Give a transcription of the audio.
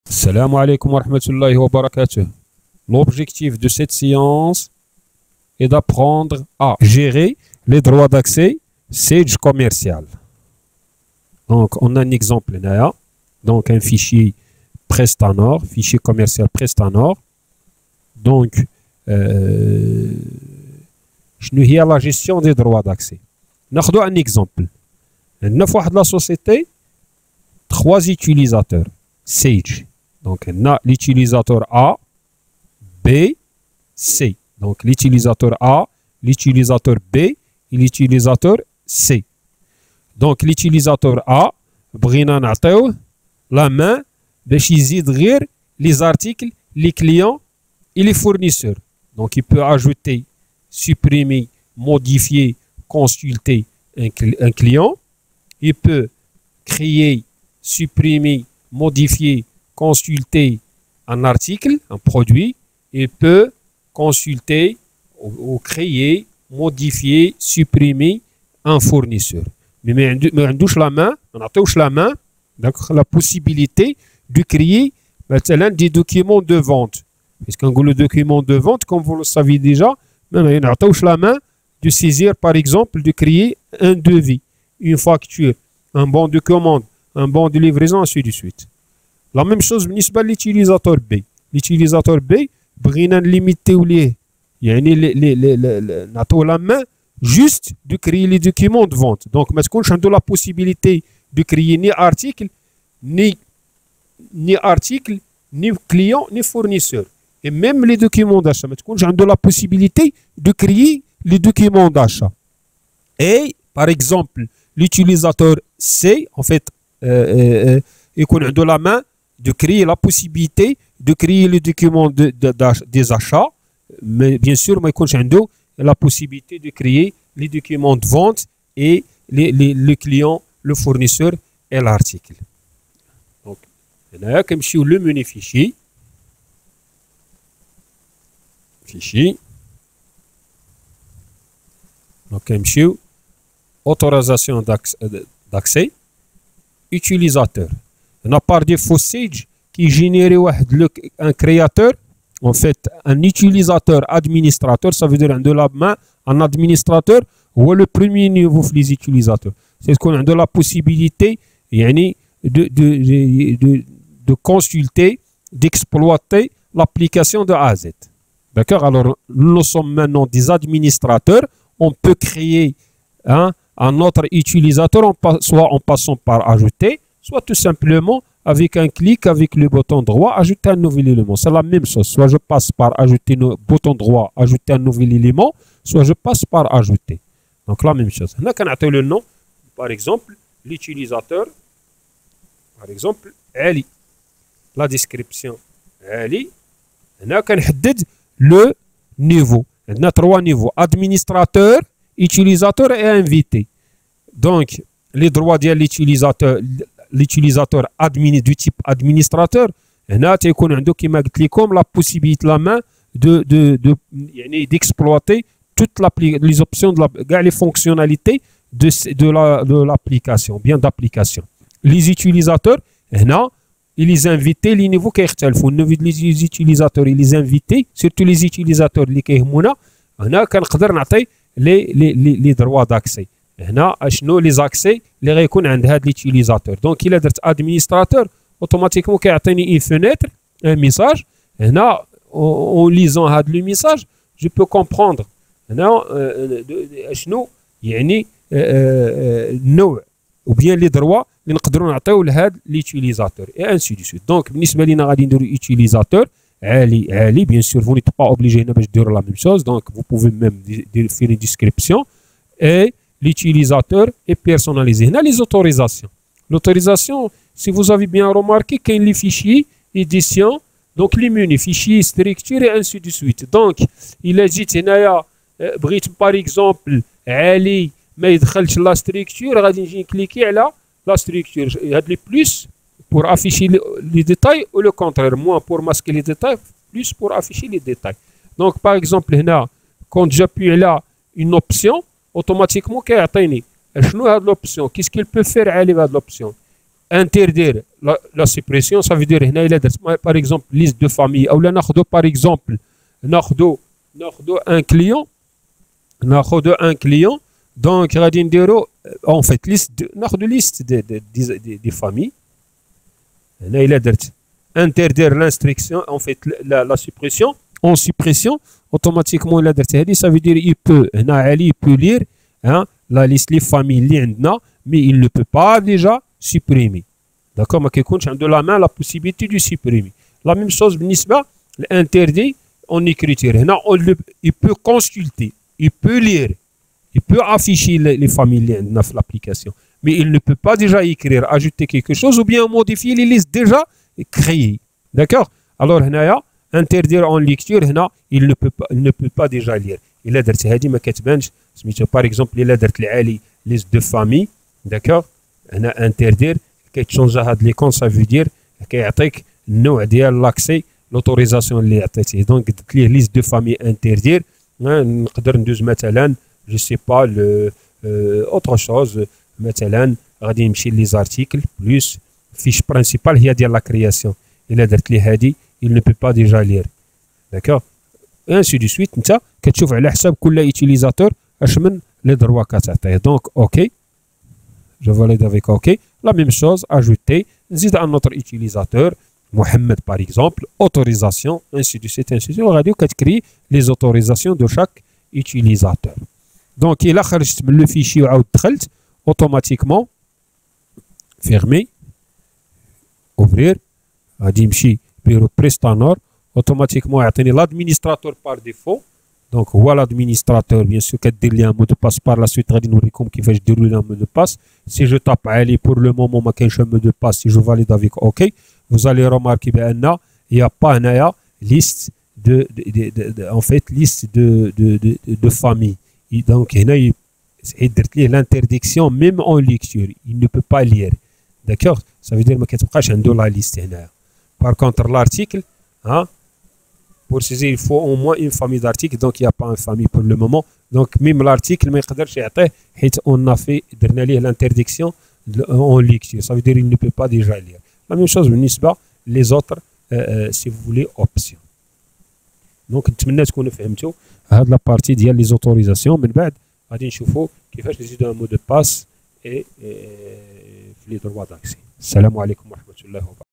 Salam alaikum wa rahmatullahi wa barakatuh. L'objectif de cette séance est d'apprendre à gérer les droits d'accès Sage commercial. Donc, on a un exemple là. Donc, un fichier Prestanor, fichier commercial Prestanor. Donc, je nous la gestion des droits d'accès. Nous avons un exemple. Nous avons la société, 3 utilisateurs Sage. Donc, on a l'utilisateur A, B, C. Donc, l'utilisateur A, l'utilisateur B et l'utilisateur C. Donc, l'utilisateur A, بغينا نعطيوه la main باش يزيد غير les articles, les clients et les fournisseurs. Donc, il peut ajouter, supprimer, modifier, consulter un client. Il peut créer, supprimer, modifier, consulter un article, un produit. Il peut consulter ou créer, modifier, supprimer un fournisseur. Mais la main, on a la main, donc la possibilité de créer des documents de vente. Puisqu'on a le document de vente, comme vous le savez déjà, on a la main de saisir, par exemple, de créer un devis, une facture, un bon de commande, un bon de livraison, ainsi de suite. La même chose pour l'utilisateur B. L'utilisateur B, بغينا نليميتيو ليه يعني نعطيو la main juste de créer les documents de vente. Donc ما تكونش عنده la possibilité de créer ni article ni client ni fournisseur. Et même les documents d'achat, ما تكونش عنده la possibilité de créer les documents d'achat. Et par exemple l'utilisateur C en fait يكون عنده la main de créer la possibilité de créer les documents des achats, mais bien sûr, il y a la possibilité de créer les documents de vente et le client, le fournisseur et l'article. Donc, il y a comme si le menu fichier. Donc, comme si autorisation d'accès, utilisateur. On a par défaut Sage qui génère un créateur, en fait un utilisateur administrateur, ça veut dire de la main, un administrateur ou le premier niveau des utilisateurs. C'est qu'on a de la possibilité de consulter, d'exploiter l'application de A à Z. D'accord? Alors nous sommes maintenant des administrateurs, on peut créer un autre utilisateur, soit en passant par ajouter, soit tout simplement avec un clic, avec le bouton droit, ajouter un nouvel élément. C'est la même chose. Soit je passe par ajouter le bouton droit, ajouter un nouvel élément, soit je passe par ajouter. Donc la même chose. On a le nom, par exemple, l'utilisateur, par exemple, Ali. La description, Ali. On a le niveau. On a 3 niveaux. Administrateur, utilisateur et invité. Donc, les droits de l'utilisateur du type administrateur, comme la possibilité la main d'exploiter toutes les options, les fonctionnalités de l'application, bien d'application. Les utilisateurs, les invités, les niveaux qui sont les utilisateurs et les invités, surtout les utilisateurs qui sont les droits d'accès. هنا اشنو لي زاكسي اللي غيكون عند هذا ليتيليزاتور. دونك الا درت ادمينستراتور اوتوماتيكمون كيعطيني اون فينيتر ان ميساج. هنا اون ليزون هذا لو ميساج جو بو كومبروندر هنا اشنو يعني النوع ou bien les droits اللي نقدروا نعطيو لهذا ليتيليزاتور et ainsi de suite. Donc بالنسبه لينا غادي نديرو utilisateur عالي bien sûr vous n'êtes pas obligé هنا باش ديروا la même chose. Donc vous pouvez même faire une description et l'utilisateur est personnalisé. On a les autorisations. L'autorisation, si vous avez bien remarqué, qu'il y a les fichiers, édition, donc les menus, fichiers, structure et ainsi de suite. Donc, il a dit, par exemple, Ali, mais il y a la structure, je vais cliquer là, la structure. Il y a les plus pour afficher les détails ou le contraire, moins pour masquer les détails, plus pour afficher les détails. Donc, par exemple, quand j'appuie là une option, automatiquement كيعطيني شنو هاد l'option, qu'est-ce qu'il peut faire على هاد l'option. interdire la suppression, ça veut dire هنا إلا درت par exemple liste de famille أو لا ناخذ par exemple ناخذ un client donc غادي نديرو en fait ناخذ liste des familles هنا إلا درت interdire l'instruction en fait la suppression en suppression automatiquement إلا درت هذه ça veut dire il peut هنا علي il peut lire hein, la liste les familles اللي عندنا mais il ne peut pas déjà supprimer. D'accord, ما كيكونش عنده la main la possibilité de supprimer. La même chose بالنسبة l'interdit en écriture. هنا il peut consulter, il peut lire, il peut afficher les familles اللي عندنا في l'application. Mais il ne peut pas déjà écrire, ajouter quelque chose ou bien modifier les listes déjà créées. D'accord. Alors هنايا interdire en lecture هنا il ne peut pas déjà lire. إلا درت هذه ما كتبانش سميتو par exemple إلا درت العالي liste de famille. D'accord. هنا interdire كيتشونجا هاد لي كون سا فو دير كيعطيك النوع ديال لاكسي لوتوريزاسيون اللي عطيتيه دونك درت ليه ليست دو فامي انتردير نقدر ندوز مثلا جو سي با اوتر شوز مثلا غادي نمشي لي زارتيكل بلوس فيش برينسيبال هي ديال لا كرياسيون الا درت ليه هادي il ne peut pas déjà lire داكوغ انسي دو سويت انت كتشوف على حساب كل يوتيليزاتور اش من لي دروا كتعطيه دونك اوكي je valide avec OK. La même chose, ajouter, nzid à notre utilisateur, Mohamed par exemple, autorisation, ainsi de suite, ainsi de suite. On va dire que créer les autorisations de chaque utilisateur. Donc, il a le fichier out automatiquement, fermé, ouvrir, adimchi, bureau Prestanor, automatiquement, l'administrateur par défaut. Donc, voilà l'administrateur, bien sûr, qui a un mot de passe par la suite, je vais vous montrer dérouler un mot de passe. Si je tape Ali, pour le moment, je n'ai un mot de passe, si je valide avec OK, vous allez remarquer qu'il n'y a pas une liste en fait, liste de famille. Et donc, il y a l'interdiction même en lecture. Il ne peut pas lire. D'accord. Ça veut dire qu'il n'y a pas la liste. Par contre, l'article, hein, pour saisir, il faut au moins une famille d'articles, donc il n'y a pas une famille pour le moment. Donc même l'article, on a fait l'interdiction en lecture. Ça veut dire qu'il ne peut pas déjà lire. La même chose, les autres, si vous voulez, options. Donc, نتمنى تكونوا فهمتوا هاد لا بارتي ديال لي زوتوريزاسيون من بعد غادي نشوفوا كيفاش نزيدوا ان مو دو باس اي في لي دروا داكسي. السلام عليكم ورحمه الله وبركاته.